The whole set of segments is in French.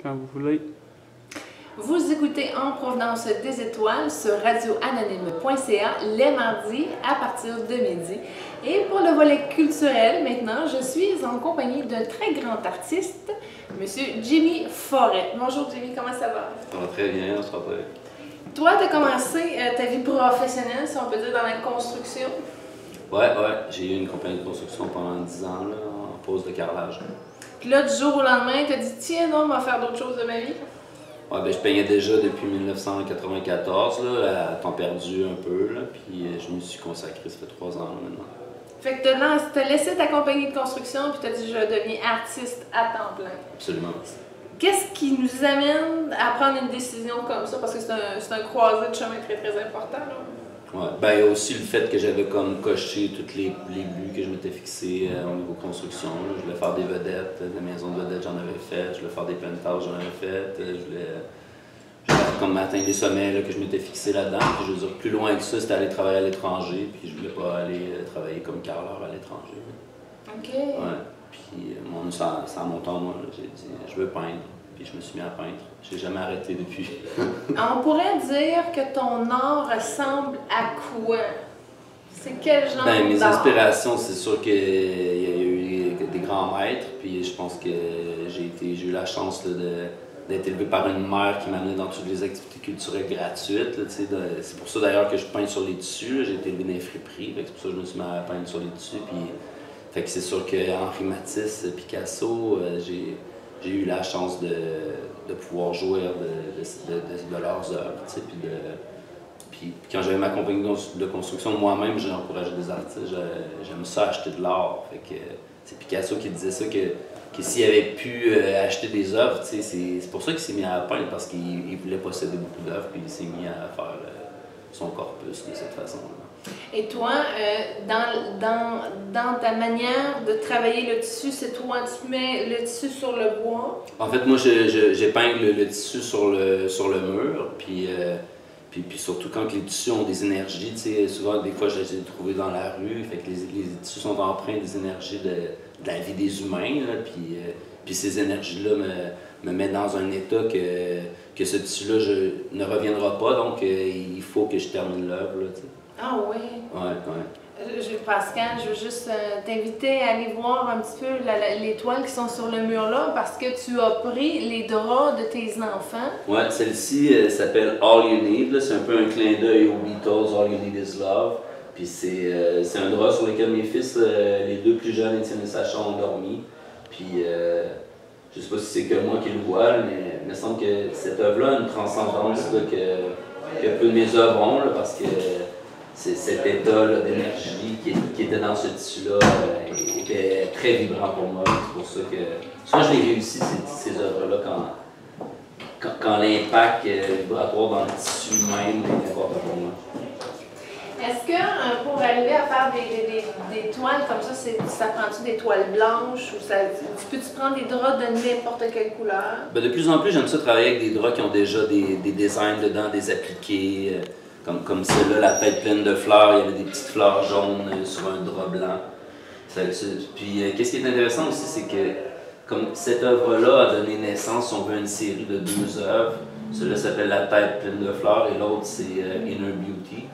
quand vous voulez. Vous écoutez En provenance des étoiles sur radioanonyme.ca les mardis à partir de midi. Et pour le volet culturel, maintenant, je suis en compagnie d'un très grand artiste, M. Jimmy Forêt. Bonjour Jimmy, comment ça va? Ça va très bien, on se rappelle. Toi, tu as commencé ta vie professionnelle, si on peut dire, dans la construction. Ouais, j'ai eu une compagnie de construction pendant 10 ans, là, en pause de carrelage. Puis là, du jour au lendemain, tu as dit, tiens, non, on va faire d'autres choses de ma vie. Ouais, ben, je peignais déjà depuis 1994, là, à temps perdu un peu, là, puis je me suis consacré, ça fait 3 ans là, maintenant. Fait que tu as laissé ta compagnie de construction, puis tu as dit, je deviens artiste à temps plein. Absolument. Qu'est-ce qui nous amène à prendre une décision comme ça? Parce que c'est un croisé de chemin très, très important, là. Ouais, ben, il y a aussi le fait que j'avais comme coché tous les buts que je m'étais fixés au niveau construction. Là. Je voulais faire des vedettes, des maisons de vedettes, j'en avais fait. Je voulais faire des penthouses, j'en avais fait. Je voulais comme atteindre des sommets là, que je m'étais fixé là-dedans. Puis je veux dire, plus loin que ça, c'était aller travailler à l'étranger. Puis je voulais pas aller travailler comme carreleur à l'étranger. OK. Ouais. Puis ça a monté en moi. J'ai dit, je veux peindre. Puis je me suis mis à peindre. J'ai jamais arrêté depuis. On pourrait dire que ton art ressemble à quoi? C'est quel genre d'art? Mes inspirations, c'est sûr qu'il y a eu des grands maîtres. Puis je pense que j'ai eu la chance là, d'être élevé par une mère qui m'amenait dans toutes les activités culturelles gratuites. C'est pour ça d'ailleurs que je peins sur les tissus. J'ai été élevé dans les friperies. C'est pour ça que je me suis mis à peindre sur les tissus. Puis, fait que c'est sûr qu'Henri Matisse, Picasso, j'ai eu la chance de pouvoir jouir de leurs œuvres. Puis quand j'avais ma compagnie de construction, moi-même, j'ai encouragé des artistes. J'aime ça, acheter de l'art. C'est Picasso qui disait ça, que s'il avait pu acheter des œuvres, c'est pour ça qu'il s'est mis à peindre, parce qu'il voulait posséder beaucoup d'œuvres, puis il s'est mis à faire son corpus de cette façon-là. Et toi, dans ta manière de travailler le tissu, c'est toi, tu mets le tissu sur le bois? En fait, moi, j'épingle le tissu sur le mur, puis surtout quand les tissus ont des énergies, souvent, des fois, je les ai trouvés dans la rue, fait que les tissus sont empreints des énergies de la vie des humains, là, puis ces énergies-là me mettent dans un état que ce tissu-là ne reviendra pas, donc il faut que je termine l'œuvre. Ah oui? Ouais. Pascal, je veux juste t'inviter à aller voir un petit peu les toiles qui sont sur le mur là, parce que tu as pris les draps de tes enfants. Ouais, celle-ci s'appelle All You Need. C'est un peu un clin d'œil aux Beatles, All You Need Is Love. Puis c'est un drap sur lequel mes fils, les deux plus jeunes, Étienne et Sacha, ont dormi. Puis je sais pas si c'est que moi qui le vois, mais il me semble que cette œuvre-là a une transcendance là, que peu de mes œuvres ont, là, parce que cet état d'énergie qui était dans ce tissu-là était très vibrant pour moi. C'est pour ça que soit je l'ai réussi, ces œuvres-là, quand l'impact vibratoire dans le tissu même est important pour moi. Est-ce que pour arriver à faire des toiles comme ça prend-tu des toiles blanches ou peux-tu prendre des draps de n'importe quelle couleur? Ben, de plus en plus, j'aime ça travailler avec des draps qui ont déjà des designs dedans, des appliqués. Comme celle-là, la tête pleine de fleurs, il y avait des petites fleurs jaunes sur un drap blanc. Puis, qu'est-ce qui est intéressant aussi, c'est que comme cette œuvre-là a donné naissance, on veut, à une série de 2 œuvres. Celle-là s'appelle La tête pleine de fleurs et l'autre, c'est Inner Beauty.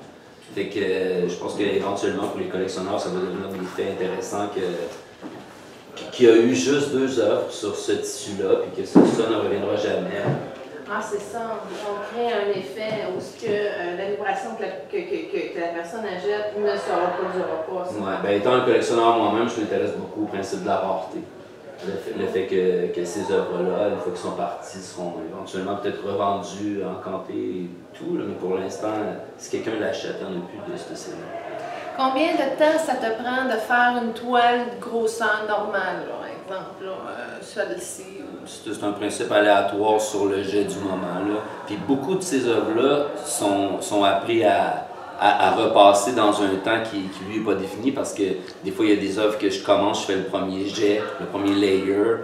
Fait que je pense qu'éventuellement, pour les collectionneurs, ça va devenir des faits intéressants qu'il y a eu juste 2 œuvres sur ce tissu-là, puis que ça ne reviendra jamais. Ah, c'est ça. On crée un effet où la vibration que la personne achète ne se reproduira pas. Ouais, ben, étant un collectionneur moi-même, je m'intéresse beaucoup au principe de la rareté. Le fait que ces œuvres-là, une fois qu'elles sont parties, seront éventuellement peut-être revendues, encantées et tout, là, mais pour l'instant, si quelqu'un l'achète, il n'y en a plus de cette série. Combien de temps ça te prend de faire une toile de grosseur normale, par exemple, celle-ci? C'est un principe aléatoire sur le jet du moment. Là. Puis beaucoup de ces œuvres-là sont appelées à repasser dans un temps qui lui n'est pas défini, parce que des fois, il y a des œuvres que je commence, je fais le premier jet, le premier layer,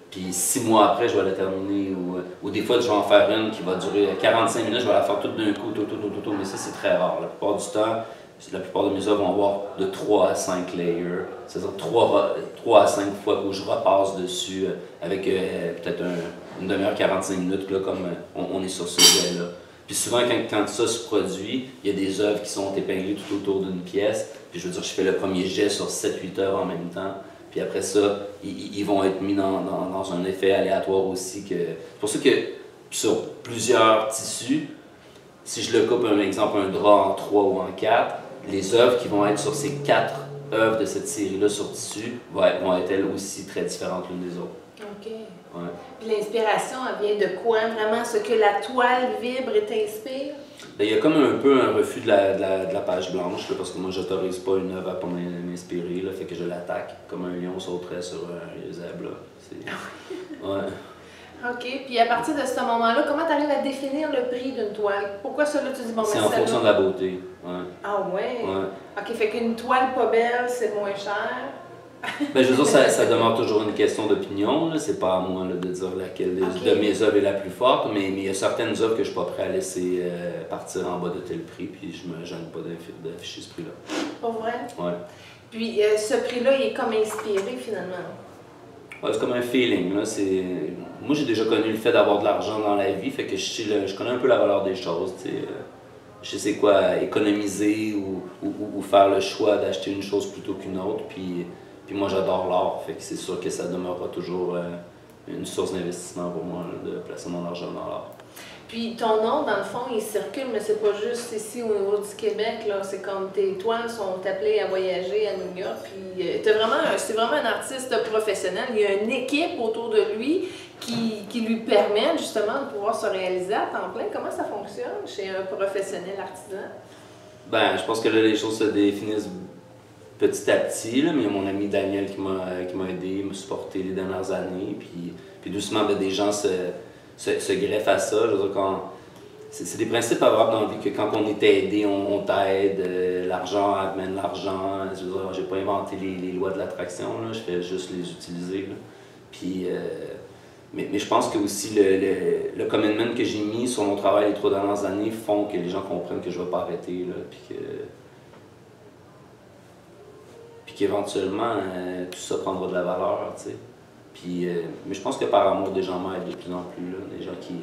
puis 6 mois après, je vais la terminer. Ou des fois, je vais en faire une qui va durer 45 minutes, je vais la faire toute d'un coup, mais ça, c'est très rare. La plupart du temps, la plupart de mes œuvres vont avoir de 3 à 5 layers, c'est-à-dire 3 à 5 fois où je repasse dessus avec peut-être une demi-heure, 45 minutes, là, comme on est sur ce sujet-là. Puis souvent, quand ça se produit, il y a des œuvres qui sont épinglées tout autour d'une pièce. Puis je veux dire, je fais le premier jet sur 7-8 heures en même temps. Puis après ça, ils vont être mis dans un effet aléatoire aussi. C'est pour ça que sur plusieurs tissus, si je le coupe, par exemple, un drap en 3 ou en 4, les œuvres qui vont être sur ces 4 œuvres de cette série-là sur tissu vont être elles aussi très différentes l'une des autres. OK. Ouais. Puis l'inspiration, elle vient de quoi? Vraiment, ce que la toile vibre et t'inspire? Ben, il y a comme un peu un refus de la page blanche, là, parce que moi, j'autorise pas une œuvre à pas m'inspirer, là, fait que je l'attaque comme un lion sauterait sur un zèbre. Ouais. OK. Puis à partir de ce moment-là, comment tu arrives à définir le prix d'une toile? Pourquoi ça, là, tu dis, bon, C'est mais en fonction de la beauté. Ouais. Ah ouais? Ouais. OK, fait qu'une toile pas belle, c'est moins cher. Ben, je veux dire, ça demeure toujours une question d'opinion. C'est pas à moi là, de dire laquelle de mes œuvres est la plus forte, mais il y a certaines œuvres que je suis pas prêt à laisser partir en bas de tel prix, puis je me gêne pas d'afficher ce prix-là. Pas vrai? Ouais. Puis ce prix-là, il est comme inspiré finalement. Ouais, c'est comme un feeling. Là. Moi, j'ai déjà connu le fait d'avoir de l'argent dans la vie, fait que je connais un peu la valeur des choses. Je sais c'est quoi économiser ou faire le choix d'acheter une chose plutôt qu'une autre. Puis moi, j'adore l'art, fait que c'est sûr que ça demeurera toujours une source d'investissement pour moi là, de placer mon argent dans l'art. Puis ton nom, dans le fond, il circule, mais c'est pas juste ici au niveau du Québec, là. C'est comme tes toiles sont appelées à voyager à New York. Puis c'est vraiment un artiste professionnel. Il y a une équipe autour de lui qui lui permet justement de pouvoir se réaliser à temps plein. Comment ça fonctionne chez un professionnel artisan? Ben, je pense que là, les choses se définissent petit à petit, là, mais il y a mon ami Daniel qui m'a aidé, m'a supporté les dernières années. Puis doucement, ben, des gens se greffent à ça. Je veux dire, c'est des principes favorables dans la vie que quand on est aidé, on t'aide, l'argent amène l'argent. Je veux dire, j'ai pas inventé les lois de l'attraction, je fais juste les utiliser. Là. Puis, mais je pense que aussi le commitment que j'ai mis sur mon travail les 3 dernières années font que les gens comprennent que je ne vais pas arrêter. Là, puis qu'éventuellement, tout ça prendra de la valeur. Tu sais. Puis, mais je pense que par amour, des gens m'aident de plus en plus. Là, des gens qui.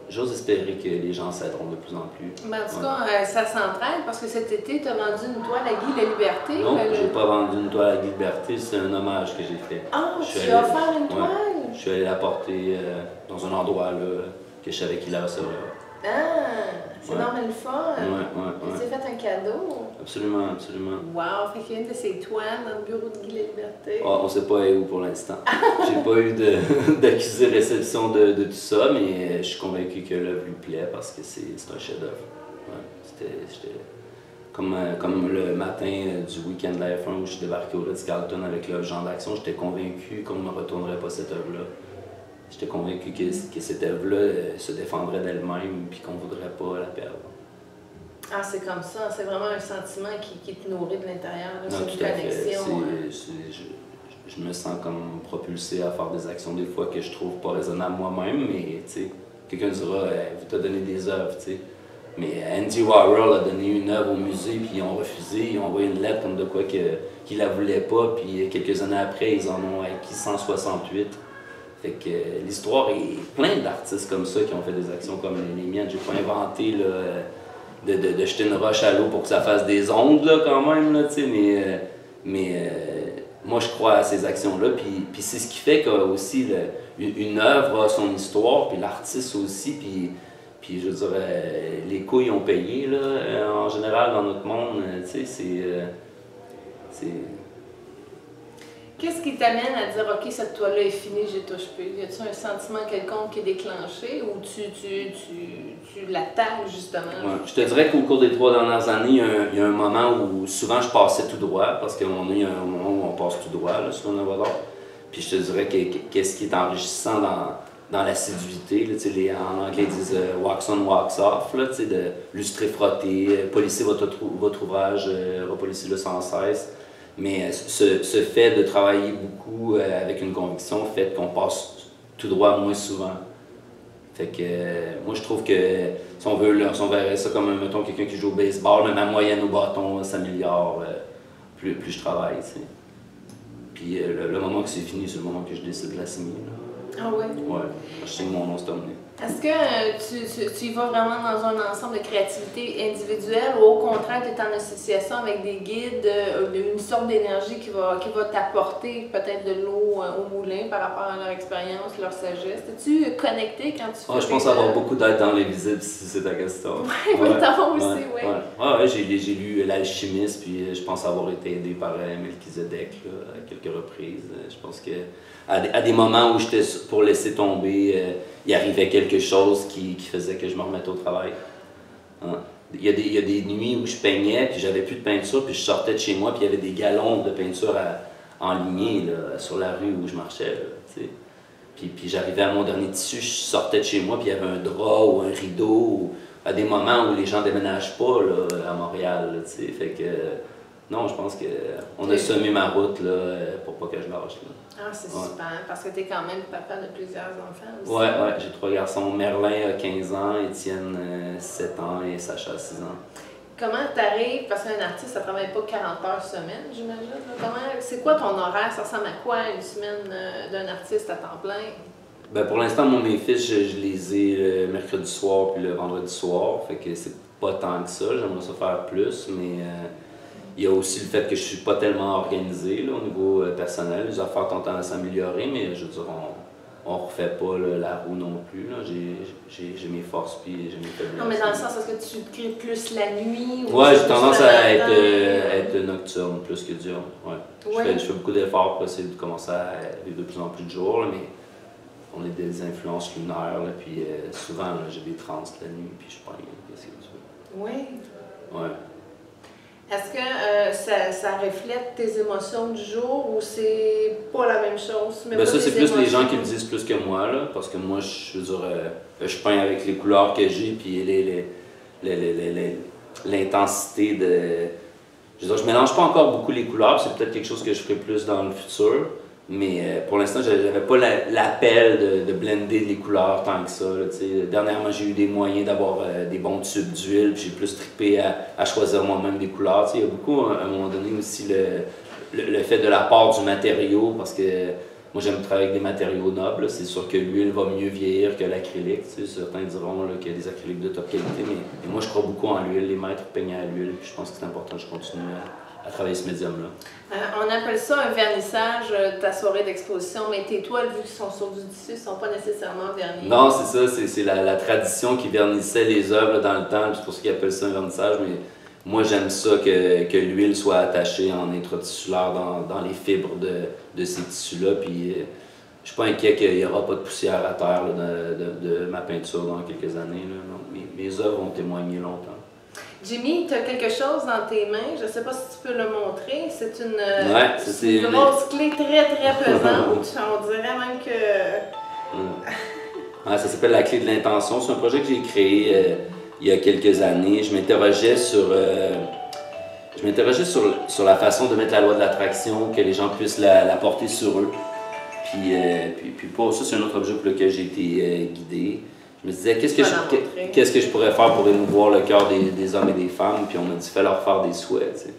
J'ose espérer que les gens s'aideront de plus en plus. Mais en tout cas, ça s'entraide parce que cet été, tu as vendu une toile à Guy La Liberté. Non, j'ai pas vendu une toile à Guy Liberté, c'est un hommage que j'ai fait. Ah, tu as offert une toile? Je suis allé la porter dans un endroit là, que je savais qu'il la recevrait. Ah, c'est normal le fun. Ouais. Tu t'es fait un cadeau. Absolument, absolument. Wow, fait qu'il y a une de ces toiles dans le bureau de Guy La Liberté. Ah, on sait pas où pour l'instant. J'ai pas eu d'accusé réception de tout ça, mais je suis convaincu que l'œuvre lui plaît parce que c'est un chef-d'œuvre. Ouais, c'était comme le matin du week-end de la F1 où je suis débarqué au Ritz-Carlton avec l'œuvre Jean d'Action, j'étais convaincu qu'on ne me retournerait pas cette œuvre-là. J'étais convaincu que cette œuvre-là se défendrait d'elle-même et qu'on ne voudrait pas la perdre. Ah, c'est comme ça. C'est vraiment un sentiment qui te nourrit de l'intérieur. C'est une tout à fait. connexion. Je me sens comme propulsé à faire des actions des fois que je trouve pas raisonnables moi-même, mais quelqu'un dira vous t'as donné des œuvres, tu sais. Mais Andy Warhol a donné une œuvre au musée, puis ils ont refusé, ils ont envoyé une lettre comme de quoi qu'ils la voulaient pas, puis quelques années après, ils en ont acquis 168. Fait que l'histoire est pleine d'artistes comme ça qui ont fait des actions comme les miennes. J'ai pas inventé là, de jeter une roche à l'eau pour que ça fasse des ondes là, quand même, là, mais moi je crois à ces actions-là, puis c'est ce qui fait qu'aussi une œuvre a son histoire, puis l'artiste aussi, puis je veux dire, les couilles ont payé là, en général dans notre monde, tu sais, c'est. Qu'est-ce qui t'amène à dire, OK, cette toile-là est finie, j'y touche plus? Y a-t-il un sentiment quelconque qui est déclenché ou tu l'attaques justement? Ouais. Je te dirais qu'au cours des 3 dernières années, il y a un moment où souvent je passais tout droit, parce qu'il y a un moment où on passe tout droit là, sur un œuvre d'art. Puis je te dirais qu'est-ce qui est enrichissant dans l'assiduité, en anglais ils disent wax on, wax off, là, de lustrer, frotter, polisser votre ouvrage, repolisser-le sans cesse. Mais ce fait de travailler beaucoup avec une conviction fait qu'on passe tout droit moins souvent. Fait que moi je trouve que si on verrait ça comme mettons quelqu'un qui joue au baseball, ma moyenne au bâton s'améliore plus je travaille. T'sais. Puis le moment que c'est fini, c'est le moment que je décide de la signer. Là. Ah oui? Ouais, je sais que mon nom c'est terminé. Est-ce que tu y vas vraiment dans un ensemble de créativité individuelle ou au contraire, tu es en association avec des guides, une sorte d'énergie qui va t'apporter peut-être de l'eau au moulin par rapport à leur expérience, leur sagesse? Es-tu connecté quand tu fais Je pense avoir beaucoup d'aide dans les visibles, si c'est ta question. Oui, mettons aussi, oui. Ouais, j'ai lu L'Alchimiste, puis je pense avoir été aidé par Melchizedek là, à quelques reprises. Je pense que à des moments où j'étais pour laisser tomber, il arrivait quelque chose qui faisait que je me remette au travail. Hein? Il y a des nuits où je peignais, puis j'avais plus de peinture, puis je sortais de chez moi, puis il y avait des galons de peinture enlignés là, sur la rue où je marchais. Là, puis j'arrivais à mon dernier tissu, je sortais de chez moi, puis il y avait un drap ou un rideau, à des moments où les gens déménagent pas là, à Montréal. Là, fait que non, je pense qu'on a semé ma route là, pour pas que je lâche. Là. Ah, c'est super, parce que tu es quand même papa de plusieurs enfants aussi. Ouais, j'ai 3 garçons. Merlin a 15 ans, Étienne 7 ans et Sacha 6 ans. Comment tu arrives, parce qu'un artiste, ça ne travaille pas 40 heures semaine, j'imagine. C'est quoi ton horaire? Ça ressemble à quoi une semaine d'un artiste à temps plein? Ben pour l'instant, mes fils, je les ai le mercredi soir puis le vendredi soir. Fait que c'est pas tant que ça. J'aimerais ça faire plus, mais il y a aussi le fait que je suis pas tellement organisé là, au niveau personnel. Les affaires tentent à s'améliorer, mais je veux dire, on refait pas là, la roue non plus. J'ai mes forces puis j'ai mes faiblesses. Non, mais dans le sens, est-ce que tu crées plus la nuit? Ou ouais, j'ai tendance à être nocturne plus que diurne. Ouais. Je fais beaucoup d'efforts pour essayer de commencer à vivre de plus en plus de jours, là, mais on est des influences lunaires, là, puis souvent là, j'ai des transes la nuit, puis je peigne. Qu'est-ce que tu veux? Oui. Ouais. Est-ce que ça reflète tes émotions du jour ou c'est pas la même chose? Ben ça, c'est plus les gens qui le disent plus que moi, là, parce que moi, je veux dire, je peins avec les couleurs que j'ai, puis l'intensité de... Je veux dire, je mélange pas encore beaucoup les couleurs, c'est peut-être quelque chose que je ferai plus dans le futur, mais pour l'instant, j'avais pas l'appel de blender les couleurs tant que ça. Là, dernièrement, j'ai eu des moyens d'avoir des bons tubes d'huile, puis j'ai plus trippé à choisir moi-même des couleurs. Il y a beaucoup, à un moment donné, aussi le fait de l'apport du matériau, parce que moi, j'aime travailler avec des matériaux nobles. C'est sûr que l'huile va mieux vieillir que l'acrylique. Certains diront qu'il y a des acryliques de top qualité, mais moi, je crois beaucoup en l'huile. Les maîtres peignent à l'huile, puis je pense que c'est important que je continue à travailler ce médium-là. On appelle ça un vernissage, ta soirée d'exposition, mais tes toiles, vu qu'elles sont sur du tissu, ne sont pas nécessairement vernies. Non, c'est ça, c'est la tradition qui vernissait les œuvres là, dans le temps, c'est pour ça qu'ils appellent ça un vernissage, mais moi j'aime ça que l'huile soit attachée en intratissulaire dans les fibres de ces tissus-là, puis je suis pas inquiet qu'il n'y aura pas de poussière à terre là, de ma peinture dans quelques années. Là. Non, mes œuvres vont témoigner longtemps. Jimmy, tu as quelque chose dans tes mains, je ne sais pas si tu peux le montrer, c'est une grosse clé très très pesante, on dirait même que... Ouais, ça s'appelle la clé de l'intention, c'est un projet que j'ai créé il y a quelques années. Je m'interrogeais sur la façon de mettre la loi de l'attraction, que les gens puissent la porter sur eux. Puis pour ça, c'est un autre objet pour lequel j'ai été guidé. Je me disais, qu'est-ce que je pourrais faire pour émouvoir le cœur des hommes et des femmes? Puis on m'a dit, fais leur faire des souhaits. T'sais.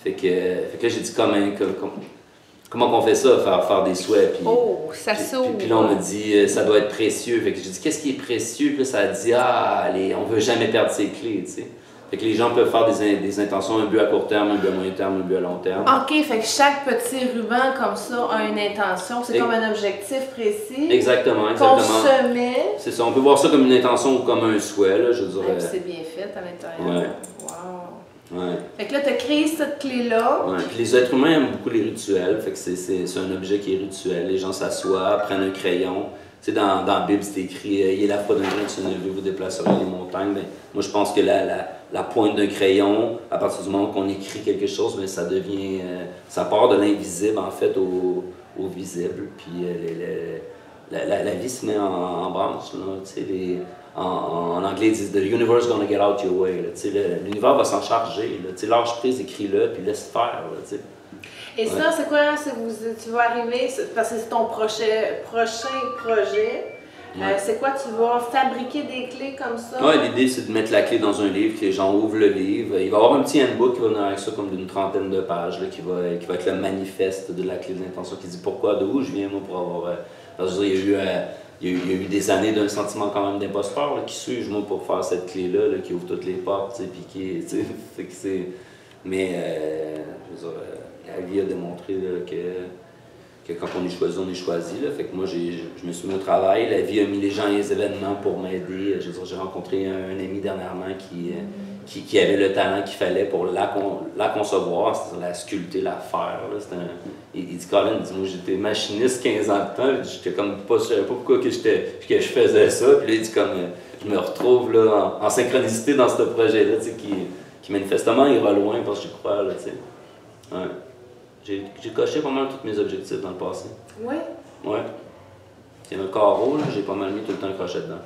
Fait que là, j'ai dit, comment on fait ça, faire des souhaits? Puis, ça s'ouvre! Puis là, on m'a dit, ça doit être précieux. Fait que j'ai dit, qu'est-ce qui est précieux? Puis là, ça a dit, on veut jamais perdre ses clés. T'sais. Fait que les gens peuvent faire des intentions, un but à court terme, un but à moyen terme, un but à long terme. OK, fait que chaque petit ruban comme ça a une intention, c'est comme un objectif précis. Exactement. Qu'on se met. C'est ça, on peut voir ça comme une intention ou comme un souhait, là, je dirais. C'est bien fait à l'intérieur. Ouais. Wow. Ouais. Fait que là, tu as créé cette clé-là. Ouais. Puis les êtres humains aiment beaucoup les rituels, fait que c'est un objet qui est rituel. Les gens s'assoient, prennent un crayon. Tu sais, dans la Bible, c'est écrit « Il est la foi d'un grain de sénévé, vous déplacerez les montagnes ». Ben, moi, je pense que la pointe d'un crayon, à partir du moment qu'on écrit quelque chose, ben, ça devient... ça part de l'invisible, en fait, au visible. Puis la vie se met en branche. Là, tu sais, en anglais, ils disent « The universe gonna get out your way ». L'univers va s'en charger. Lâche prise, écris-le, puis laisse faire. Là, et ça, c'est quoi? Tu vas arriver, parce que c'est ton prochain projet. Ouais. C'est quoi? Tu vas fabriquer des clés comme ça? Oui, l'idée, c'est de mettre la clé dans un livre, que les gens ouvrent le livre. Il va y avoir un petit handbook qui va venir avec ça, comme d'une 30aine de pages, là, qui va être le manifeste de la clé de l'intention, qui dit pourquoi, d'où je viens, moi, pour avoir Parce que, je veux dire, il y a eu des années d'un sentiment quand même d'imposteur là, qui suis-je moi pour faire cette clé-là là, qui ouvre toutes les portes, puis qui, fait que c'est... Mais je veux dire, la vie a démontré là, que quand on est choisi. Là. Fait que moi, je me suis mis au travail. La vie a mis les gens et les événements pour m'aider. Je veux dire, j'ai rencontré un ami dernièrement qui avait le talent qu'il fallait pour la concevoir, c'est-à-dire la sculpter, la faire. Là. Il dit, Colin, moi j'étais machiniste 15 ans de temps. J'étais comme pas, je savais pas pourquoi que je faisais ça. Puis là, il dit comme, je me retrouve là, en synchronicité dans ce projet-là, qui manifestement ira loin parce que j'y crois. Là, ouais. J'ai coché pas mal tous mes objectifs dans le passé. Oui? Ouais. C'est un carreau, là, j'ai pas mal mis tout le temps le crochet dedans.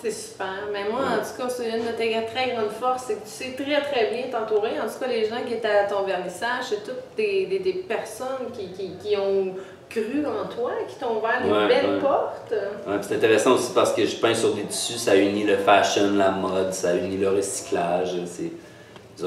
C'est super. Mais moi, en tout cas, c'est une de tes très grandes forces, c'est que tu sais très très bien t'entourer. En tout cas, les gens qui étaient à ton vernissage, c'est toutes des personnes qui ont cru en toi, qui t'ont ouvert des belles portes. Ouais, c'est intéressant aussi parce que je peins sur des tissus, ça unit le fashion, la mode, ça unit le recyclage.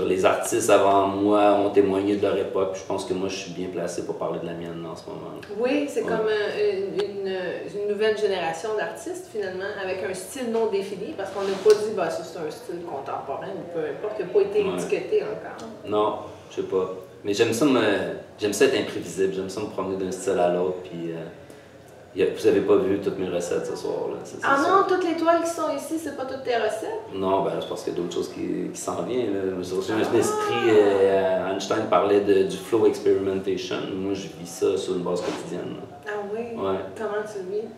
Les artistes avant moi ont témoigné de leur époque, puis je pense que moi je suis bien placé pour parler de la mienne en ce moment. Oui, c'est comme une nouvelle génération d'artistes finalement, avec un style non défini, parce qu'on n'a pas dit bah ça c'est un style contemporain ou peu importe, qui n'a pas été étiqueté encore. Non, je sais pas. Mais j'aime ça être imprévisible, j'aime ça me promener d'un style à l'autre, puis vous avez pas vu toutes mes recettes ce soir. Là. Non, toutes les toiles qui sont ici, c'est pas toutes tes recettes? Non, ben je pense qu'il y a d'autres choses qui s'en viennent. J'ai un esprit, Einstein parlait du flow experimentation. Moi, je vis ça sur une base quotidienne. Ah oui? Ouais. Comment tu le vis?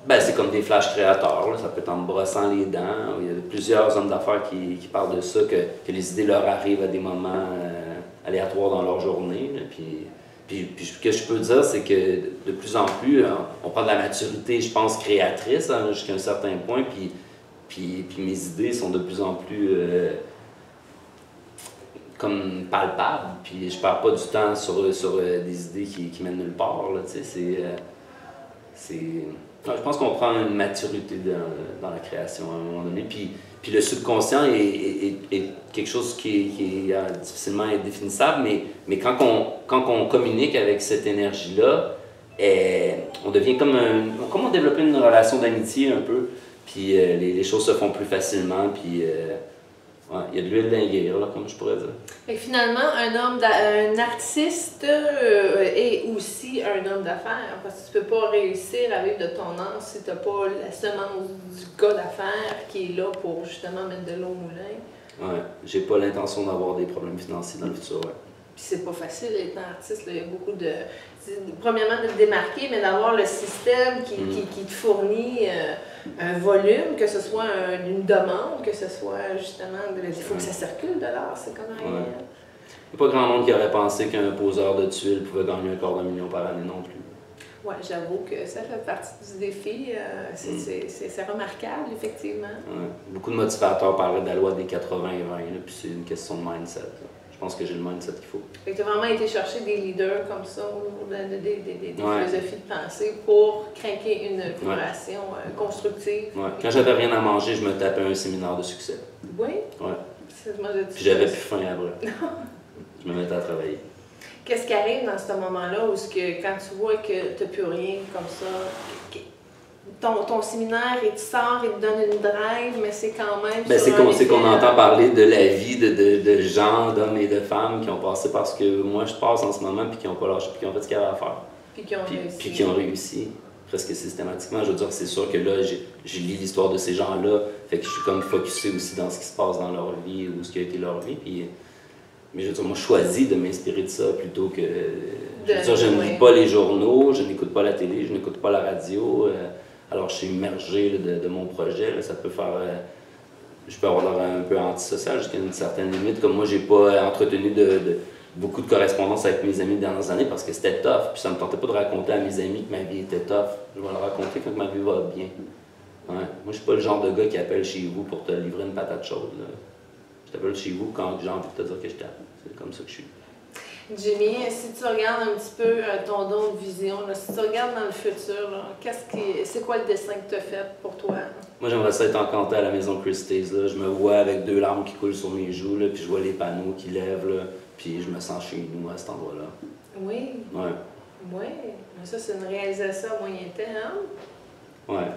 Ben, c'est comme des flashs créateurs. Là. Ça peut être en me brossant les dents. Il y a plusieurs hommes d'affaires qui parlent de ça, que les idées leur arrivent à des moments aléatoires dans leur journée. Là, Puis ce que je peux dire, c'est que de plus en plus, on prend de la maturité, je pense, créatrice jusqu'à un certain point, puis mes idées sont de plus en plus comme palpables, puis je perds pas du temps sur des idées qui mènent nulle part. Là, je pense qu'on prend une maturité dans la création à un moment donné, puis le subconscient est quelque chose qui est difficilement indéfinissable, mais quand on communique avec cette énergie-là, on devient comme on développe une relation d'amitié un peu, puis les choses se font plus facilement, puis il y a de l'huile d'inguire, là, comme je pourrais dire. Et finalement, un artiste est aussi un homme d'affaires, parce que tu peux pas réussir à vivre de ton art si tu n'as pas la semence du gars d'affaires qui est là pour justement mettre de l'eau au moulin. Ouais, j'ai pas l'intention d'avoir des problèmes financiers dans le futur, ouais. Puis c'est pas facile d'être artiste, là. Il y a beaucoup de... Premièrement, de te démarquer, mais d'avoir le système qui te fournit un volume, que ce soit une demande, que ce soit justement... Il faut que ça circule de l'art, c'est comme rien. Ouais. Il n'y a pas grand monde qui aurait pensé qu'un poseur de tuiles pouvait gagner $250 000 par année non plus. Oui, j'avoue que ça fait partie du défi. C'est remarquable, effectivement. Ouais. Beaucoup de motivateurs parlent de la loi des 80-20, puis c'est une question de mindset. Là. Je pense que j'ai le mindset qu'il faut. Tu as vraiment été chercher des leaders comme ça, des philosophies de pensée pour craquer une relation constructive. Ouais. Quand j'avais rien à manger, je me tapais un séminaire de succès. Oui? Ouais. Puis j'avais plus faim après. Je me mettais à travailler. Qu'est-ce qui arrive dans ce moment-là où quand tu vois que tu n'as plus rien comme ça, ton séminaire, il te sort, il te donne une drive, mais c'est quand même... C'est qu'on entend parler de la vie de gens, d'hommes et de femmes qui ont passé par ce que moi je passe en ce moment, puis qui n'ont pas lâché, puis qui ont fait ce qu'il y avait à faire. Puis qui ont réussi, presque systématiquement. Je veux dire, c'est sûr que là, je lis l'histoire de ces gens-là, fait que je suis comme focusé aussi dans ce qui se passe dans leur vie ou ce qui a été leur vie, puis... Mais je veux dire, moi, je choisis de m'inspirer de ça plutôt que... je ne lis pas les journaux, je n'écoute pas la télé, je n'écoute pas la radio. Alors, je suis immergé de mon projet. Là, ça peut faire... je peux avoir l'air un peu antisocial jusqu'à une certaine limite. Comme moi, j'ai pas entretenu beaucoup de correspondance avec mes amis les dernières années parce que c'était tough. Puis ça me tentait pas de raconter à mes amis que ma vie était tough. Je vais le raconter quand ma vie va bien. Ouais. Moi, je suis pas le genre de gars qui appelle chez vous pour te livrer une patate chaude. Là. Je t'appelle chez vous quand j'ai envie de te dire que je t'aime. C'est comme ça que je suis. Jimmy, si tu regardes un petit peu ton don de vision, là, si tu regardes dans le futur, c'est quoi le dessin que tu as fait pour toi? Moi, j'aimerais ça être encanté à la maison Christie's. Là. Je me vois avec 2 larmes qui coulent sur mes joues, là, puis je vois les panneaux qui lèvent, là, puis je me sens chez nous à cet endroit-là. Oui? Ouais. Oui, mais ça, c'est une réalisation à moyen terme. Ouais.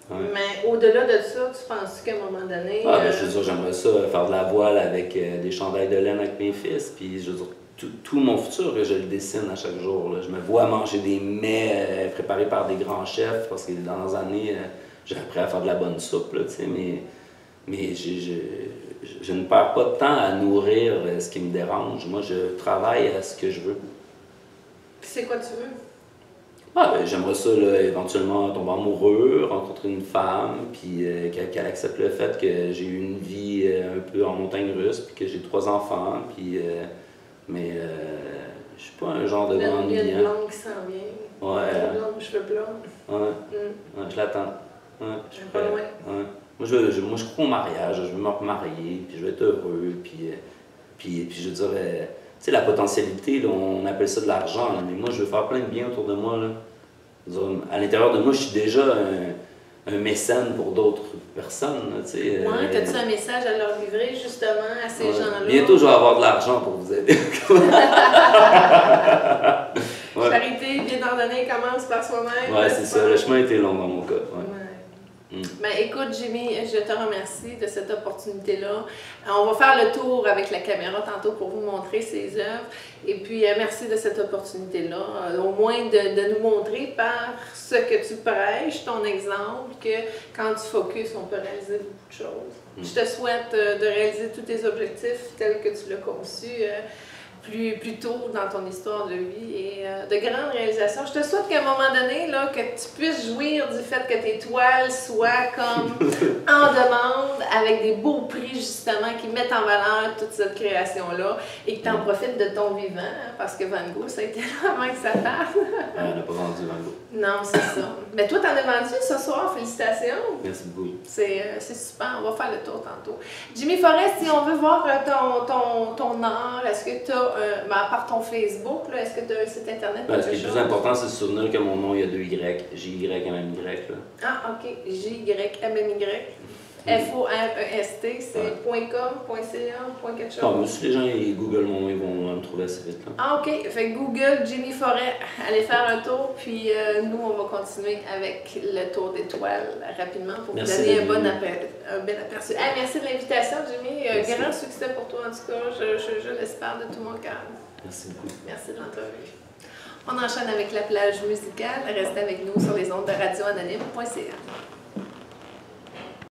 Ouais. Mais au-delà de ça, tu penses qu'à un moment donné... Ah, ben, je veux dire, j'aimerais ça, faire de la voile avec des chandails de laine avec mes fils, puis je veux dire, tout mon futur, je le dessine à chaque jour, là. Je me vois manger des mets préparés par des grands chefs, parce que dans les années, j'ai appris à faire de la bonne soupe, là, tu sais, mais je ne perds pas de temps à nourrir ce qui me dérange. Moi, je travaille à ce que je veux. Puis c'est quoi tu veux? Ah, ben, j'aimerais ça, là, éventuellement tomber amoureux, rencontrer une femme, puis qu'elle accepte le fait que j'ai eu une vie un peu en montagne russe, puis que j'ai 3 enfants, puis... mais je suis pas un genre de grand Il y a une ennuyant. blonde qui s'en vient. Ouais. Une blonde, cheveux blonds. Ouais. Ouais, je l'attends. Ouais, je suis Pas prêt. loin. Ouais. Moi, je crois au mariage, je veux me remarier, puis je veux être heureux, puis je veux dire, tu sais, la potentialité, là, on appelle ça de l'argent, là, mais moi, je veux faire plein de bien autour de moi, là. Je veux dire, à l'intérieur de moi, je suis déjà un mécène pour d'autres personnes, là, tu sais. Ouais, t'as-tu un message à leur livrer, justement, à ces gens-là? Bientôt, je vais avoir de l'argent pour vous aider. Ouais. Charité bien ordonnée commence par soi-même. Ouais, c'est ça. Le chemin a été long dans mon cas. Ouais. Ben, écoute, Jimmy, je te remercie de cette opportunité-là. On va faire le tour avec la caméra tantôt pour vous montrer ses œuvres. Et puis, merci de cette opportunité-là. Au moins de nous montrer par ce que tu prêches, ton exemple, que quand tu focuses, on peut réaliser beaucoup de choses. Je te souhaite de réaliser tous tes objectifs tels que tu l'as conçu. Plus tôt dans ton histoire de vie et de grandes réalisations. Je te souhaite qu'à un moment donné, là, que tu puisses jouir du fait que tes toiles soient comme en demande, avec des beaux prix justement qui mettent en valeur toute cette création-là et que tu en profites de ton vivant, hein, parce que Van Gogh, ça a été là avant que ça parte. On n'a pas vendu Van Gogh. Non, c'est ça. Mais toi, t'en as vendu ce soir, félicitations. Merci beaucoup. C'est super, on va faire le tour tantôt. Jimmy Forest, si on veut voir ton art, est-ce que tu as, à part ton Facebook, est-ce que tu as un site internet? Ben, ce qui est le plus important, c'est de se souvenir que mon nom, il y a 2 Y. J-Y-M-M-Y. Ah, OK. J-Y-M-M-Y. F-O-R-E-S-T, c'est .com, .ca, .quelque chose. Non, mais si les gens ils googlent mon nom, ils vont me trouver assez vite. Là. Ah, OK. Fait que Google Jimmy Forêt, allez faire un tour, puis nous, on va continuer avec le tour d'étoiles rapidement pour vous donner un bel aperçu. Hey, merci de l'invitation, Jimmy. Grand succès pour toi, en tout cas. Je l'espère de tout mon cœur. Merci beaucoup. Merci de l'entrevue. On enchaîne avec la plage musicale. Restez avec nous sur les ondes de radioanonyme.ca.